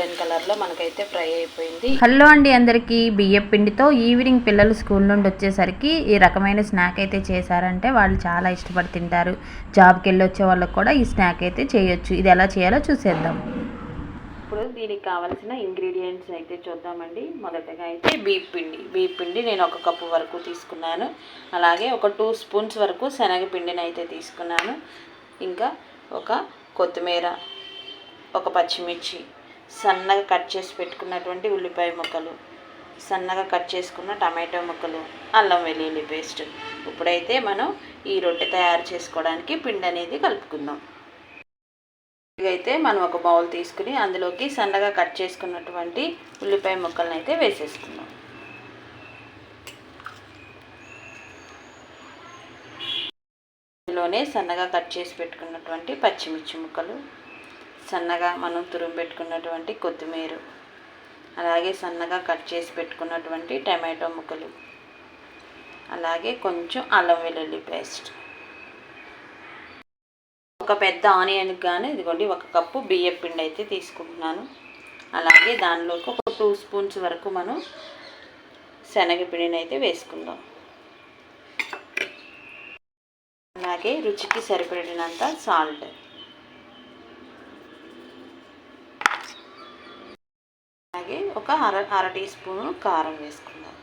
Golden కలర్లో మనకైతే fry అయిపోయింది. హలో అండి అందరికీ. బియ్యం పిండితో ఈవినింగ్ పిల్లలు స్కూల్ నుండి వచ్చేసరికి ఈ రకమైన స్నాక్ అయితే చేశారంటే వాళ్ళు చాలా ఇష్టపడి తింటారు. జాబ్కి వెళ్ళి వచ్చే వాళ్ళకి కూడా ఈ స్నాక్ అయితే చేయొచ్చు. ఇది ఎలా చేయాలో చూసేద్దాం. ఇప్పుడు దీనికి కావాల్సిన ఇంగ్రీడియంట్స్ అయితే చూద్దామండి. మొదటగా అయితే బియ్యం పిండి నేను 1 కప్పు వరకు తీసుకున్నాను. అలాగే ఒక 2 స్పూన్స్ వరకు శనగపిండిని అయితే తీసుకున్నాను. ఇంకా ఒక కొత్తిమీర, ఒక పచ్చిమిర్చి, సన్నగా కట్ చేసి పెట్టుకున్నటువంటి ఉల్లిపాయ ముక్కలు, సన్నగా కట్ చేసుకున్న టమాటో ముక్కలు, అల్లం వెల్లుల్లి పేస్ట్. ఇప్పుడైతే మనం ఈ రొట్టె తయారు చేసుకోవడానికి పిండి అనేది కలుపుకుందాం. అయితే మనం ఒక బౌల్ తీసుకుని అందులోకి సన్నగా కట్ చేసుకున్నటువంటి ఉల్లిపాయ ముక్కలను అయితే వేసేసుకుందాం. ఇందులోనే సన్నగా కట్ చేసి పెట్టుకున్నటువంటి పచ్చిమిర్చి ముక్కలు, సన్నగా మనం తురుము పెట్టుకున్నటువంటి కొత్తిమీర, అలాగే సన్నగా కట్ చేసి పెట్టుకున్నటువంటి టమాటో ముక్కలు, అలాగే కొంచెం అల్లం వెల్లుల్లి పేస్ట్, ఒక పెద్ద ఆనియన్కి కానీ ఇదిగోండి 1 కప్పు బియ్యం పిండి అయితే తీసుకుంటున్నాను. అలాగే దానిలోకి ఒక 2 స్పూన్స్ వరకు మనం శనగపిండిని అయితే వేసుకుందాం. అలాగే రుచికి సరిపడినంత సాల్ట్, అలాగే ఒక అర టీ స్పూను కారం వేసుకుందాం.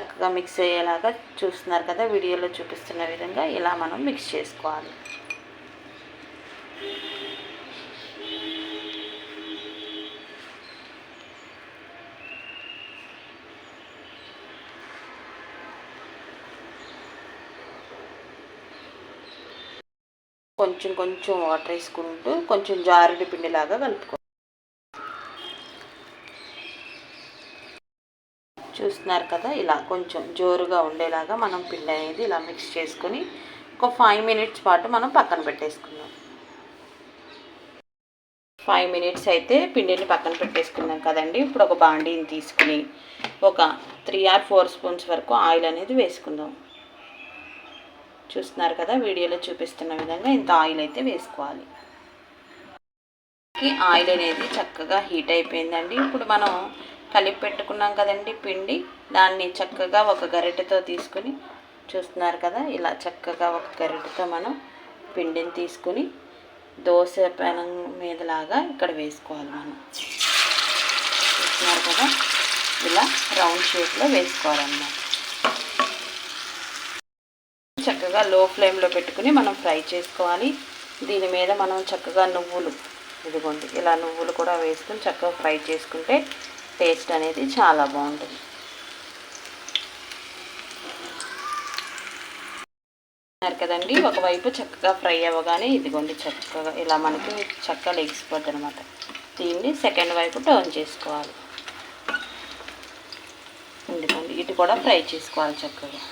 చక్కగా మిక్స్ అయ్యేలాగా చూస్తున్నారు కదా, వీడియోలో చూపిస్తున్న విధంగా ఇలా మనం మిక్స్ చేసుకోవాలి. కొంచెం వాటర్ వేసుకుంటూ కొంచెం జారుడు పిండిలాగా కలుపుకో. చూస్తున్నారు కదా, ఇలా కొంచెం జోరుగా ఉండేలాగా మనం పిండి అనేది ఇలా మిక్స్ చేసుకొని ఒక 5 మినిట్స్ పాటు మనం పక్కన పెట్టేసుకుందాం. 5 మినిట్స్ అయితే పిండిని పక్కన పెట్టేసుకున్నాం కదండి. ఇప్పుడు ఒక బాండీని తీసుకుని ఒక 3 or 4 స్పూన్స్ వరకు ఆయిల్ అనేది వేసుకుందాం. చూస్తున్నారు కదా, వీడియోలో చూపిస్తున్న విధంగా ఇంత ఆయిల్ అయితే వేసుకోవాలి. ఆయిల్ అనేది చక్కగా హీట్ అయిపోయిందండి. ఇప్పుడు మనం కలిపి పెట్టుకున్నాం కదండి పిండి, దాన్ని చక్కగా ఒక గరిటెతో తీసుకుని, చూస్తున్నారు కదా, ఇలా చక్కగా ఒక గరిటెతో మనం పిండిని తీసుకుని దోశ పెనం మీదలాగా ఇక్కడ వేసుకోవాలి. మనం చూస్తున్నారు కదా, ఇలా రౌండ్ షేప్లో వేసుకోవాలన్నమాట. చక్కగా లో ఫ్లేమ్లో పెట్టుకుని మనం ఫ్రై చేసుకోవాలి. దీని మీద మనం చక్కగా నువ్వులు, ఇదిగోండి ఇలా నువ్వులు కూడా వేసుకుని చక్కగా ఫ్రై చేసుకుంటే టేస్ట్ అనేది చాలా బాగుంటుంది. కదండి, ఒకవైపు చక్కగా ఫ్రై అవ్వగానే ఇదిగోండి చక్కగా ఇలా మనకి చక్కగా లెగిసిపోద్ది అనమాట. దీన్ని సెకండ్ వైపు టర్న్ చేసుకోవాలి. ఇదిగోండి ఇటు కూడా ఫ్రై చేసుకోవాలి చక్కగా.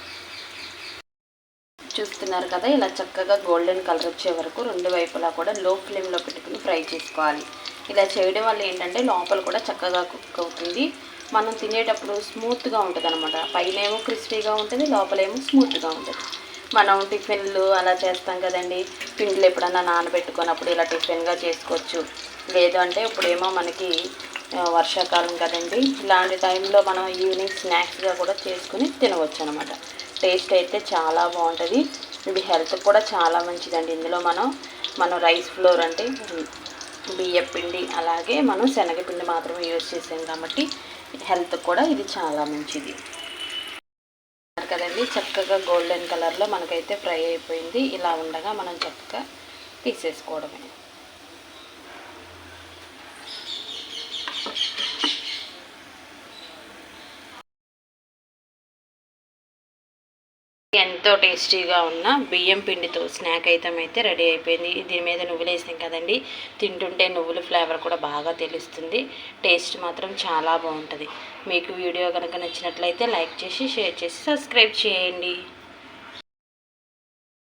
చూస్తున్నారు కదా, ఇలా చక్కగా గోల్డెన్ కలర్ వచ్చే వరకు 2 వైపులా కూడా లో ఫ్లేమ్లో పెట్టుకుని ఫ్రై చేసుకోవాలి. ఇలా చేయడం వల్ల ఏంటంటే లోపల కూడా చక్కగా కుక్ అవుతుంది. మనం తినేటప్పుడు స్మూత్గా ఉంటుంది అనమాట. పైనేమో క్రిస్పీగా ఉంటుంది, లోపలేమో స్మూత్గా ఉంటుంది. మనం టిఫిన్లు అలా చేస్తాం కదండి, పిండిలు ఎప్పుడన్నా నానబెట్టుకున్నప్పుడు ఇలా టిఫిన్గా చేసుకోవచ్చు. లేదు అంటే ఇప్పుడేమో మనకి వర్షాకాలం కదండి, ఇలాంటి టైంలో మనం ఈవినింగ్ స్నాక్స్గా కూడా చేసుకుని తినవచ్చు అనమాట. టేస్ట్ అయితే చాలా బాగుంటుంది. ఇది హెల్త్ కూడా చాలా మంచిదండి. ఇందులో మనం రైస్ ఫ్లోర్ అంటే బియ్యం పిండి, అలాగే మనం శనగపిండి మాత్రమే యూజ్ చేసాం కాబట్టి హెల్త్ కూడా ఇది చాలా మంచిది కదండి. చక్కగా గోల్డెన్ కలర్లో మనకైతే ఫ్రై అయిపోయింది. ఇలా ఉండగా మనం చక్కగా తీసేసుకోవడమే. ఎంతో టేస్టీగా ఉన్న బియ్యం పిండితో స్నాక్ ఐటమ్ అయితే రెడీ అయిపోయింది. దీని మీద నువ్వులు వేసాం కదండి, తింటుంటే నువ్వుల ఫ్లేవర్ కూడా బాగా తెలుస్తుంది. టేస్ట్ మాత్రం చాలా బాగుంటుంది. మీకు వీడియో కనుక నచ్చినట్లయితే లైక్ చేసి, షేర్ చేసి, సబ్స్క్రైబ్ చేయండి.